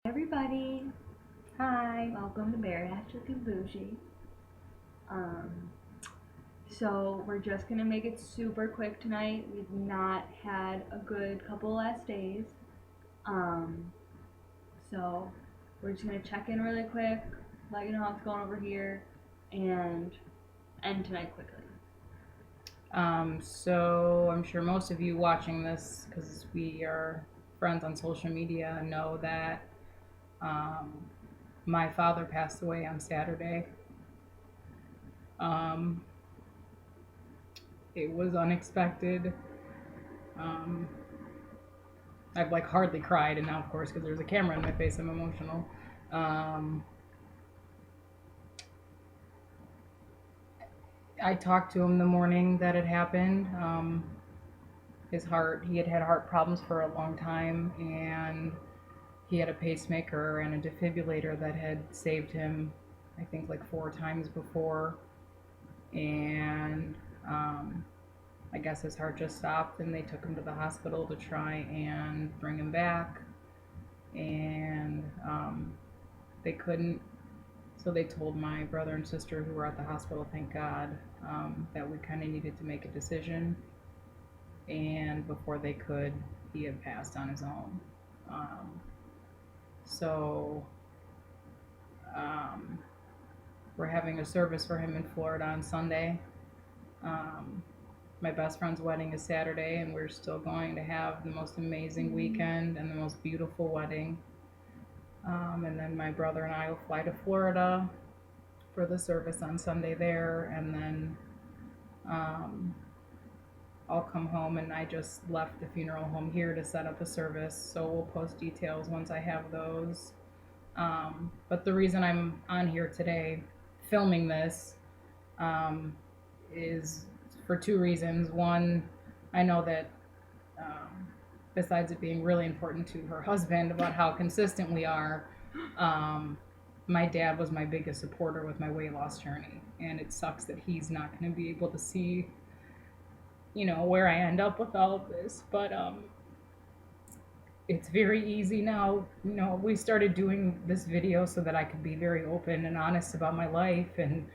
Everybody, Hi. welcome to Bariatric Boujee. Um, so we're just gonna make it super quick tonight. We've not had a good couple last days. Um, so we're just gonna check in really quick, let you know how it's going over here, and end tonight quickly. So I'm sure most of you watching this, because we are friends on social media, know that um, my father passed away on Saturday. Um, it was unexpected. Um, I've hardly cried, and now of course because there's a camera in my face, I'm emotional. Um, I talked to him the morning that it happened. He had had heart problems for a long time, and he had a pacemaker and a defibrillator that had saved him, I think, 4 times before. And I guess his heart just stopped, and they took him to the hospital to try and bring him back. And they couldn't. So they told my brother and sister who were at the hospital, thank God, that we kind of needed to make a decision. And before they could, he had passed on his own. Um, so um, we're having a service for him in Florida on Sunday. Um, my best friend's wedding is Saturday, and we're still going to have the most amazing weekend and the most beautiful wedding. And then my brother and I will fly to Florida for the service on Sunday there, and then um, I'll come home, and I just left the funeral home here to set up a service, so we'll post details once I have those. But the reason I'm on here today filming this um, is for 2 reasons. One, I know that besides it being really important to her husband about how consistent we are, um, my dad was my biggest supporter with my weight loss journey, and it sucks that he's not going to be able to see, where I end up with all of this. But it's very easy now. We started doing this video so that I could be very open and honest about my life and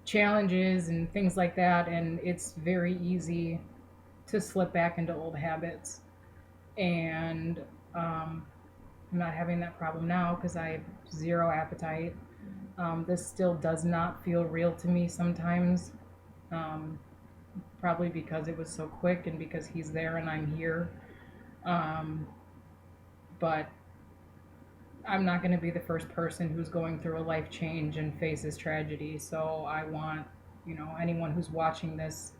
challenges and things like that. And it's very easy to slip back into old habits. And I'm not having that problem now because I have zero appetite. This still does not feel real to me sometimes. Um, Probably because it was so quick and because he's there and I'm here. But I'm not going to be the first person who's going through a life change and faces tragedy. So I want, anyone who's watching this,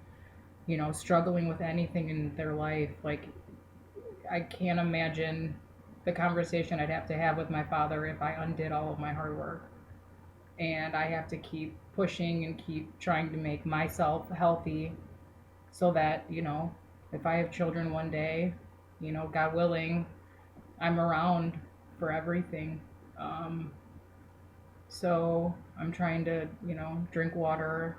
struggling with anything in their life, I can't imagine the conversation I'd have to have with my father if I undid all of my hard work. And I have to keep pushing and keep trying to make myself healthy so that, if I have children one day, God willing, I'm around for everything. Um, so I'm trying to, drink water,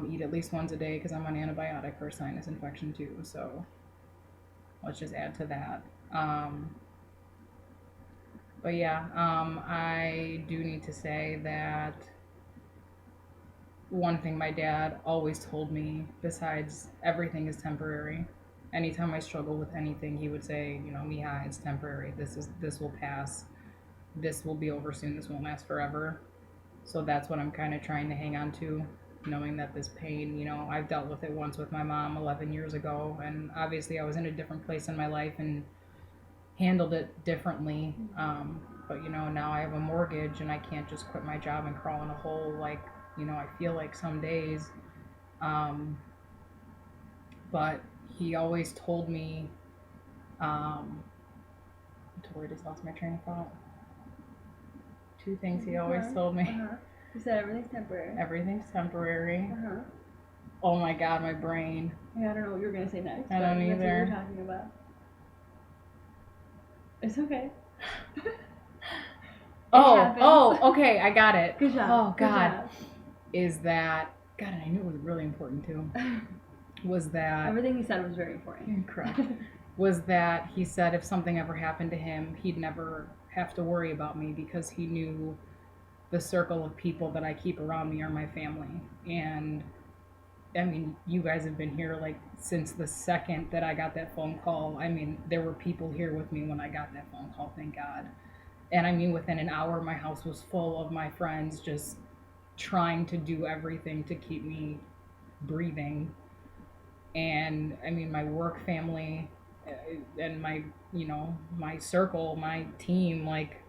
eat at least once a day because I'm on antibiotic for a sinus infection too. So let's just add to that. But yeah, I do need to say that one thing my dad always told me, besides everything is temporary. Anytime I struggle with anything, he would say, Mija, it's temporary. This will pass. This will be over soon. This won't last forever. So that's what I'm kind of trying to hang on to, knowing that this pain, I've dealt with it once with my mom 11 years ago, and obviously I was in a different place in my life and handled it differently. But now I have a mortgage and I can't just quit my job and crawl in a hole like I feel like some days. Um, but he always told me, I totally just lost my train of thought. 2 things he always told me. You said everything's temporary. Everything's temporary. Oh my God, my brain. Yeah, I don't know what you were gonna say next. I don't either. That's what you're talking about. It's okay. Okay, I got it. Good job. Oh Good God, job. is that God? And I knew it was really important too. Was that everything he said was very important? Correct. Was that he said if something ever happened to him, he'd never have to worry about me because he knew the circle of people that I keep around me are my family. And I mean, you guys have been here like since the second that I got that phone call. I mean, there were people here with me when I got that phone call, thank God. And I mean, within an hour, my house was full of my friends just trying to do everything to keep me breathing. And I mean, my work family and my, my circle, my team, like,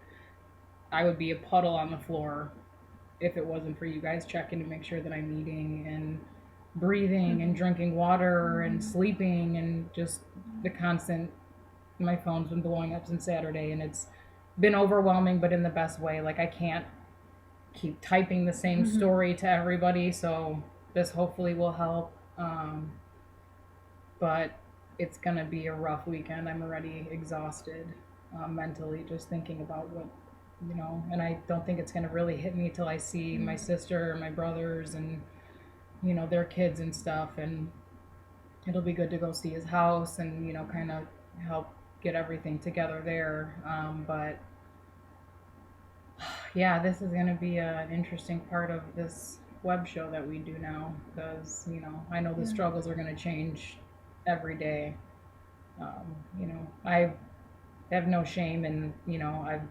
I would be a puddle on the floor if it wasn't for you guys checking to make sure that I'm eating and breathing and drinking water and sleeping and just the constant. My phone's been blowing up since Saturday, and it's been overwhelming, but in the best way. Like, I can't keep typing the same story to everybody, so this hopefully will help. But it's gonna be a rough weekend. I'm already exhausted mentally just thinking about what, and I don't think it's gonna really hit me till I see my sister or my brothers and their kids and stuff, and it'll be good to go see his house and kind of help get everything together there. But yeah, this is gonna be an interesting part of this web show that we do now because I know the struggles are gonna change every day. I have no shame, and I've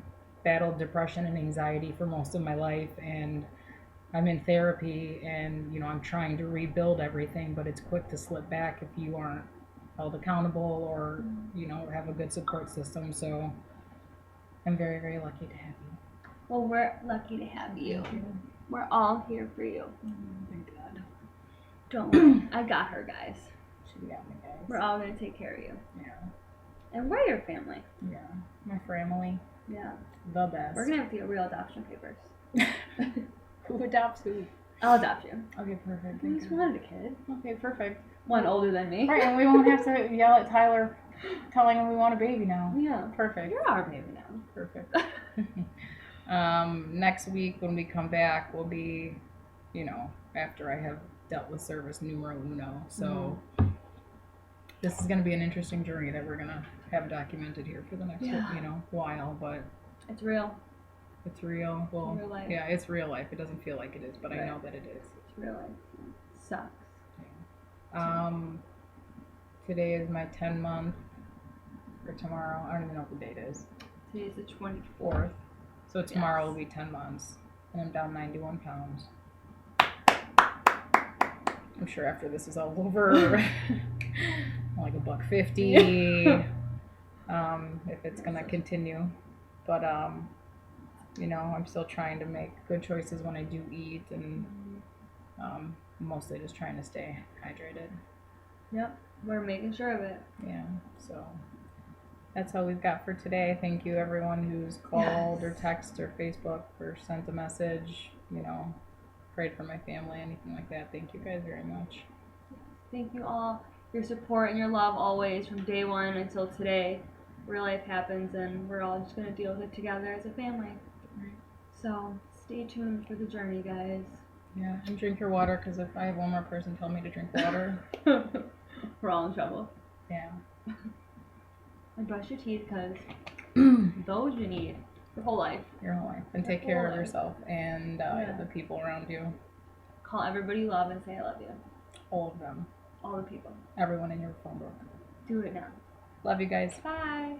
battled depression and anxiety for most of my life, and I'm in therapy, and I'm trying to rebuild everything, but it's quick to slip back if you aren't held accountable or have a good support system. So I'm very, very lucky to have you. Well, we're lucky to have you. We're all here for you. Thank God. Don't worry. I got her, guys. She got me, guys. We're all gonna take care of you. Yeah. And we're your family. Yeah. My family. Yeah. The best. We're gonna have to get real adoption papers. Who adopts who? I'll adopt you. Okay, perfect. I just wanted a kid. Okay, perfect. One older than me. Right, and we won't have to yell at Tyler telling him we want a baby now. Yeah. Perfect. You're our baby now. Perfect. Next week when we come back will be, after I have dealt with service numero uno. So this is going to be an interesting journey that we're going to have documented here for the next, while. But it's real. It's real. Well, real life. Yeah, it's real life. It doesn't feel like it is, but I know that it is. It's real life. It sucks. Yeah. Today is my 10-month. Or tomorrow. I don't even know what the date is. Today's the 24th. 4th. So tomorrow will be 10 months, and I'm down 91 pounds. I'm sure after this is all over, like $150. If it's gonna continue, but I'm still trying to make good choices when I do eat, and mostly just trying to stay hydrated. Yep, we're making sure of it. Yeah, so that's all we've got for today. Thank you everyone who's called or texted or Facebook or sent a message, prayed for my family, anything like that. Thank you guys very much. Thank you all. Your support and your love always from day one until today. Real life happens and we're all just going to deal with it together as a family. Right. So stay tuned for the journey, guys. Yeah, and drink your water, because if I have one more person tell me to drink water, we're all in trouble. Yeah. And brush your teeth, because those you need your whole life. Your whole life. And take care of yourself and the people around you. Call everybody you love and say I love you. All of them. All the people. Everyone in your phone book. Do it now. Love you guys. Bye.